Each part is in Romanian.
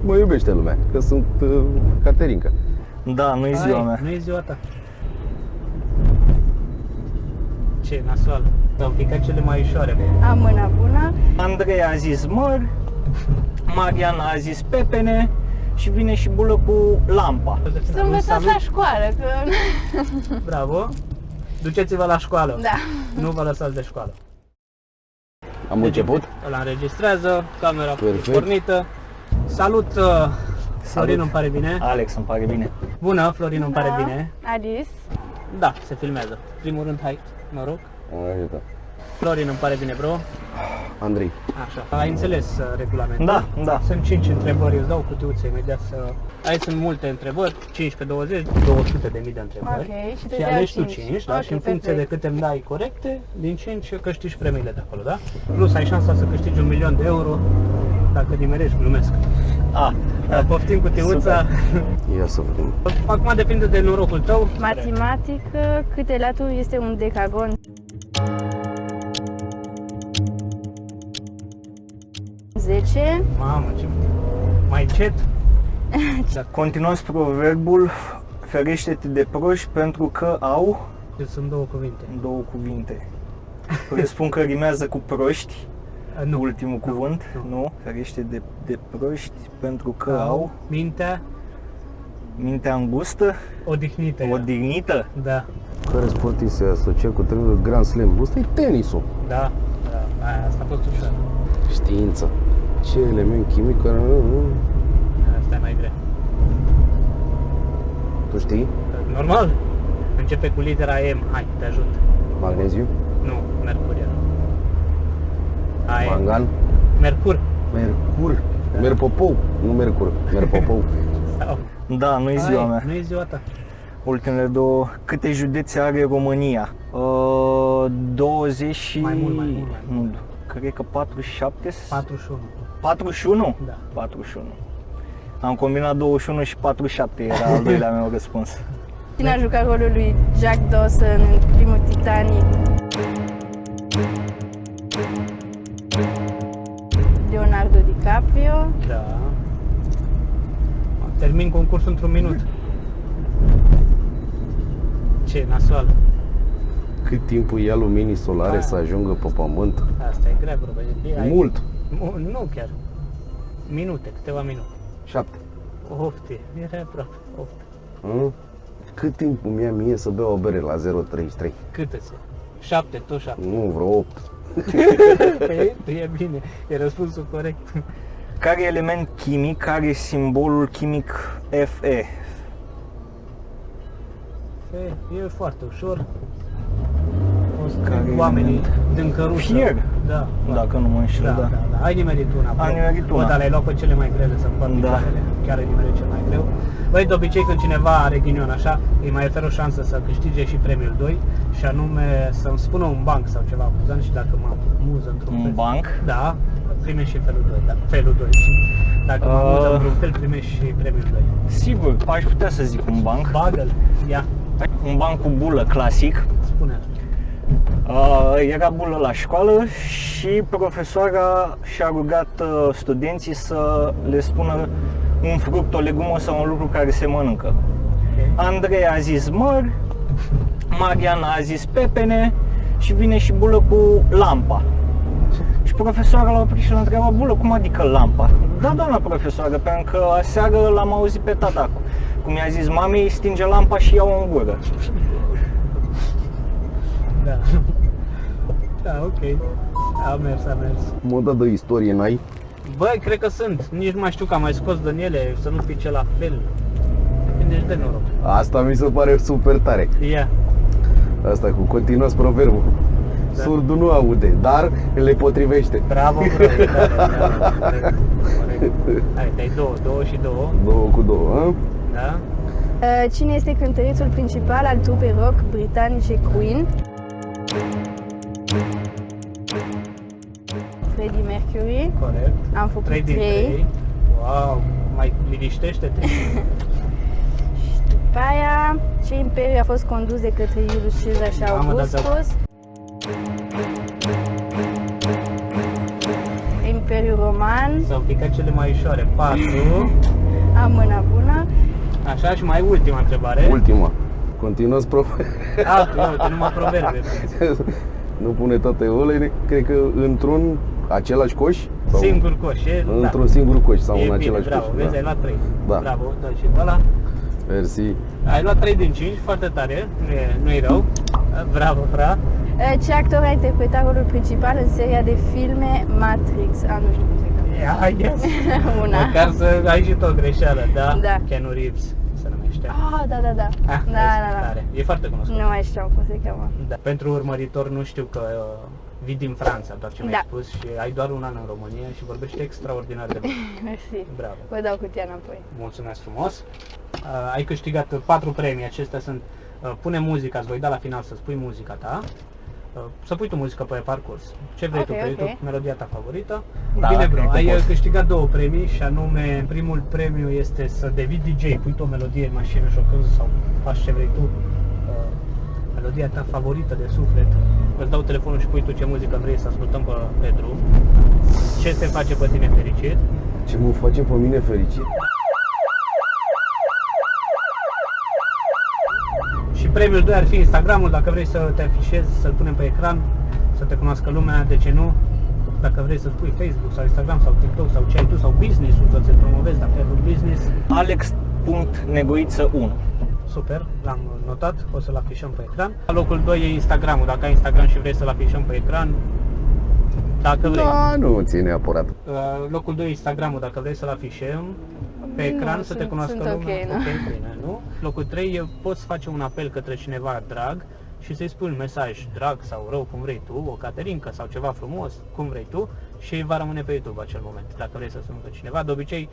Mă iubește lumea, că sunt Caterinca. Da, nu-i ziua mea. Nu-i ziua ta. Ce nasoală. Au picat cele mai ușoare. Am mâna bună. Andrei a zis măr, Mariana a zis pepene și vine și bulă cu lampa. Să învățați la școală, că... Bravo. Duceți-vă la școală. Da. Nu vă lăsați de școală. Am început? Îl înregistrează, camera Perfect. pornită. Salut, Florin, îmi pare bine. Alex, îmi pare bine. Bună, Florin, îmi pare Da. bine. Adis. Da, se filmează. Primul rând, hai, mă rog. Am ajutat. Florin, îmi pare bine, bro. Andrei. Așa, ai înțeles regulamentul? Da, da. Sunt 5 întrebări, îți dau cutiuțe imediat să... Aici sunt multe întrebări, 15, 20, 200 de mii de întrebări. Ok, și tu Și iau alegi tu 5. 5, da? Ok, Și în funcție de perfect. câte îmi dai corecte, din 5 câștigi premiile de acolo, da? Plus ai șansa să câștigi 1.000.000 de euro dacă nimerești, glumesc. Poftim cutiuța. Ia să vedem. Acum depinde de norocul tău. Matematică, câte latul este un decagon? 10. Mamă, ce... Mai încet? Continuați proverbul, ferește-te de proști pentru că au Sunt două cuvinte. două cuvinte. Presupun că rimează cu proști, Nu. ultimul cuvânt. nu. Nu, ferește de proști pentru că au Mintea mintea îngustă, odihnită. odihnită. Da, Care sportiv se asocia cu termenul Grand Slam? Ăsta e tenisul. da, da. Asta a fost ușor. Știința. Ce element chimic care... Asta e mai greu. Tu știi? Normal. Începe cu litera M. Hai, te ajut. Magneziu? Nu, Mercur era. Hai. Mangan? Mercur. Mercur? Merpopou? Nu Mercur, Merpopou. Sau. Da, nu-i ziua mea. Nu e ziua ta. Ultimele două. Câte județe are România? 20 și... Mai mult. Nu, cred că 47? 41. 41? Da. 41. Am combinat 21 și 47, era al doilea meu răspuns. Cine a jucat rolul lui Jack Dawson în primul Titanic? Leonardo DiCaprio. Da. Termin concursul într-un minut. Ce nasoală. Cât timp ia luminii solare să ajungă pe pământ? Asta e grea, bro. Mult. Nu chiar. Minute, câteva minute. 7. Ofte. Era aproape. Ofte. Cât timp îmi ia mie să beau o bere la 0,33? Cât îți? 7, tot 7. Nu, vreo 8. Păi, e bine. E răspunsul corect. Care element chimic are simbolul chimic Fe? E foarte ușor. Care Oamenii element? din căruță. Fier. Da. Dacă nu mă înșel, Da, da. da, da. Ai nimerit una. Am nimerit una. Bă, dar le-ai luat pe cele mai grele să împart Da. picioarele. Chiar ai nimerit cel mai greu. Băi, de obicei când cineva are ghinion așa, îi mai oferă o șansă să câștige și premiul 2 și anume să-mi spună un banc sau ceva amuzant și dacă mă amuză într-un Un fel. banc? Da, primești și felul 2, da, felul 2. Dacă mă amuză într-un fel, primești și premiul 2. Sigur, aș putea să zic un banc. Bagă-l, ia, Un banc cu bulă clasic. spune-l. Era bulă la școală și profesoara și-a rugat studenții să le spună un fruct, o legumă sau un lucru care se mănâncă. Andrei a zis măr, Mariana a zis pepene și vine și bulă cu lampa. Și profesoara l-a oprit și l-a întrebat, bulă, cum adică lampa? Da, doamna profesoară, pentru că aseară l-am auzit pe tata cum i-a zis mamei, stinge lampa și ia-o în gură. Da. Da, ok. A mers. Moda de istorie n-ai? Băi, cred că sunt. Nici nu mai știu că am mai scos din ele, să nu pice la fel. Depinde și de noroc. Asta mi se pare super tare. Ia. Asta cu continuați proverbul. Da. Surdul nu aude, dar le potrivește. Bravo, bro, e tare. Corect. Hai, dai 2 și 2. 2 cu 2, a? Da? Cine este cântărețul principal al trupei rock britanice Queen? Freddie Mercury. Corect. Am făcut 3 din 3. 3. Wow, mai liniștește-te. După aia, ce imperiu a fost condus de către Iulius Cezar și Mamă, da, Augustus? Imperiul roman, S-au picat cele mai ușoare. 4. am mâna bună. Așa, și mai ultima întrebare. Ultima. Continuați, prof. Uite, numai proverbe. Nu pune toate ulei, cred că într-un același coș? Sau Singur coș, e? într-un singur coș sau E în bine, același bravo, coș. vezi, ai luat 3. Da. Bravo, dă și pe ăla. Mersi. Ai luat 3 din 5, foarte tare, nu-i rău. Bravo, fra. Ce actor a interpretat rolul principal în seria de filme Matrix? Nu știu cum se cheamă. Yes. Una. Măcar să ai și tot greșeală, da? Da. Keanu Reeves se numește. Da. Vezi, Da. tare. E foarte cunoscut. Nu mai știam cum se cheamă. Da. Pentru urmăritor nu știu că vii din Franța, doar ce mi-ai Da. spus, și ai doar un an în România și vorbești extraordinar de bine. Mersi. Bravo. Vă dau cutia înapoi. Mulțumesc frumos. Ai câștigat 4 premii, acestea sunt pune muzica, îți voi da la final să spui muzica ta. Să pui tu muzică pe parcurs. Ce vrei tu pe YouTube, melodia ta favorită. Da, Bine, bro, cred că ai pot. câștigat 2 premii și anume primul premiu este să devii DJ, pui tu o melodie în mașină și o cânti sau faci ce vrei tu. Melodia ta favorită de suflet. Îți dau telefonul și pui tu ce muzică vrei să ascultăm pe drum. Ce te face pe tine fericit? Ce mă face pe mine fericit? Și premiul 2 ar fi Instagramul, dacă vrei să te afișezi, să-l punem pe ecran, să te cunoască lumea, de ce nu? Dacă vrei să-ți pui Facebook sau Instagram sau TikTok sau ce ai tu sau business-ul, să ți-l promovezi dacă ai un business. Alex.negoiță1. Super, l-am notat, o să-l afișăm pe ecran. La locul 2 e Instagramul, dacă ai Instagram și vrei să-l afișăm pe ecran, dacă vrei. Da, nu ține neapărat. Locul 2 e Instagramul, dacă vrei să-l afișăm pe ecran, să te sunt cunoască lumea. ok, nu? Ok, bine, nu? Locul 3 poți face un apel către cineva drag și să-i spui un mesaj drag sau rău, cum vrei tu, o caterincă sau ceva frumos, cum vrei tu, și va rămâne pe YouTube acel moment, dacă vrei să suni pe cineva. De obicei,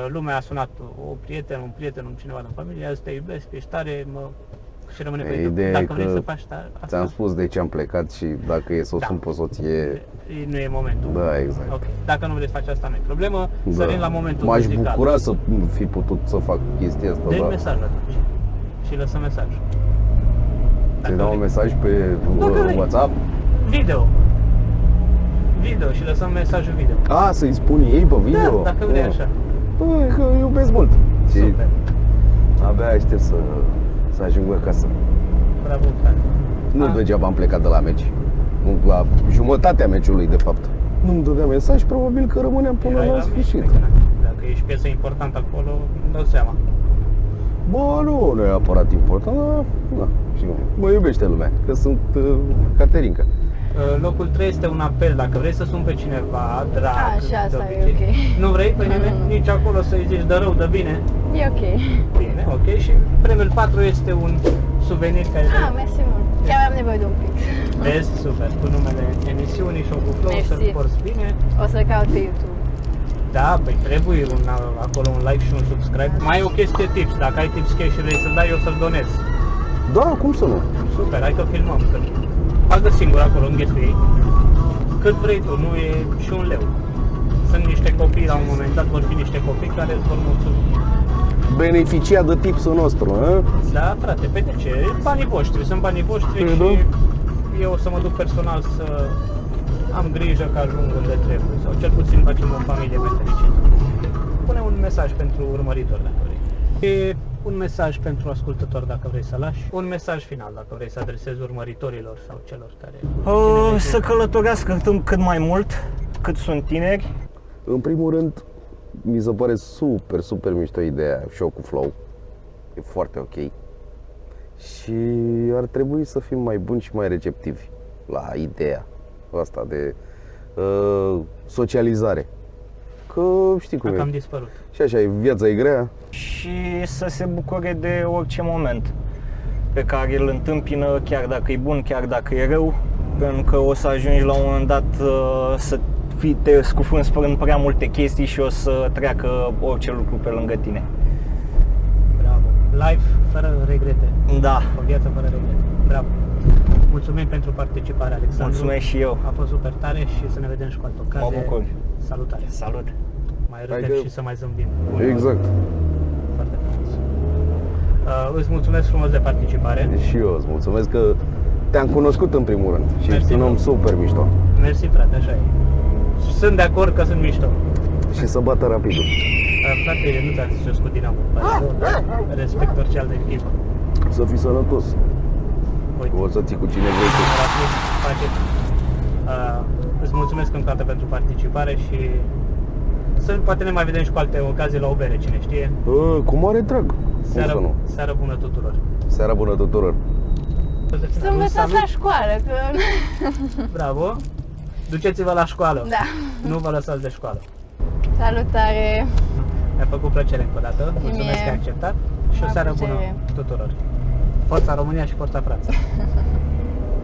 lumea a sunat un prieten, cineva din familie, azi te iubesc, ești tare, și rămâne pe YouTube. Ideea Dacă e vrei că să faci asta, ți-am spus de ce am plecat și dacă e să o sun pe soție. nu e momentul. Da, exact. Ok. Dacă nu vrei să faci asta, nu e problemă. Sărim la momentul M-aș muzical. bucura să fi putut să fac chestia asta, Dă-i dar mesaj atunci și lăsăm mesaj. ți dau un mesaj pe Dacă vrei. WhatsApp? Video și lăsăm mesajul video. Să-i spun ei pe video? Da, dacă vrei așa. Păi, că iubesc mult. Și Super. abia aștept să ajung acasă. Bravo, frate. Nu degeaba am plecat de la meci. La jumătatea meciului, de fapt. Nu-mi dădea mesaj, probabil că rămâneam până Erai la la sfârșit. mici, dacă ești piesă importantă acolo, îmi dau seama. Bă, nu e neapărat important, dar și mă iubește lumea, că sunt Caterinca. Locul 3 este un apel, dacă vrei să suni pe cineva drag, Și asta de e obicei. ok. Nu vrei pe nimeni? Nici acolo să-i zici de rău, de bine? E ok. Bine, ok. Și premiul 4 este un suvenir care... Mersi mult. Chiar am nevoie de un pic. Vezi, super, cu numele emisiunii Show cu Flow, Mersi. să-l porți bine. O să caut pe YouTube. Da, păi trebuie acolo un like și un subscribe. Mai e o chestie tips, dacă ai tips cash și vrei să-l dai, eu să-l donez. Da, cum să nu? Super, hai că filmăm. Bagă singur acolo, înghesuie. Cât vrei tu, nu e și un leu. Sunt niște copii, la un moment dat vor fi niște copii care îți vor mulțumi. Beneficia de tipsul nostru, a? Da, frate, pe de ce? Banii voștri, sunt banii voștri Păi, și da. eu o să mă duc personal să am grijă că ajung unde trebuie, sau cel puțin facem o familie mai fericită. Pune un mesaj pentru urmăritor dacă vrei. E un mesaj pentru ascultător dacă vrei să lași. Un mesaj final dacă vrei să adresezi urmăritorilor sau celor care... Să călătorească cât mai mult, cât sunt tineri. În primul rând, mi se pare super mișto ideea Show cu Flow. E foarte ok. Și ar trebui să fim mai buni și mai receptivi la ideea asta de socializare. Că știi cum A e. cam dispărut. Și așa e, viața e grea. Și să se bucure de orice moment pe care îl întâmpină, chiar dacă e bun, chiar dacă e rău, pentru că o să ajungi la un moment dat să te scufunzi în prea multe chestii și o să treacă orice lucru pe lângă tine. Bravo. Life fără regrete. Da. O viață fără regrete. Bravo. Mulțumim pentru participare, Alexandru. Mulțumesc și eu. A fost super tare și să ne vedem și cu altă ocazie. Mă bucur. Salutare. Salut. Mai Hai râdem că- și să mai zâmbim. Exact. Foarte frumos. Îți mulțumesc frumos de participare. Și eu îți mulțumesc că te-am cunoscut în primul rând și Mersi, ești un om bro. super mișto. Mersi, frate, așa e. sunt de acord că sunt mișto. Și să bată rapidul. Frate, nu ți-am zis eu cu Dinamo. Respect orice altă echipă. Să fii sănătos. Uite, O să ții cu cine vrei tu. rapid, face. Îți mulțumesc încă o dată pentru participare și poate ne mai vedem și cu alte ocazii la o bere, cine știe. Cu mare drag. Cum să nu? Seară bună tuturor. Seara bună tuturor. Să învățați la școală, că... Bravo! Duceți-vă la școală. Da. Nu vă lăsați de școală. Salutare! Mi-a făcut plăcere încă o dată. Mulțumesc mie. că ai acceptat și o Am seară bună plăcere. tuturor. Forța România și Forța Franța!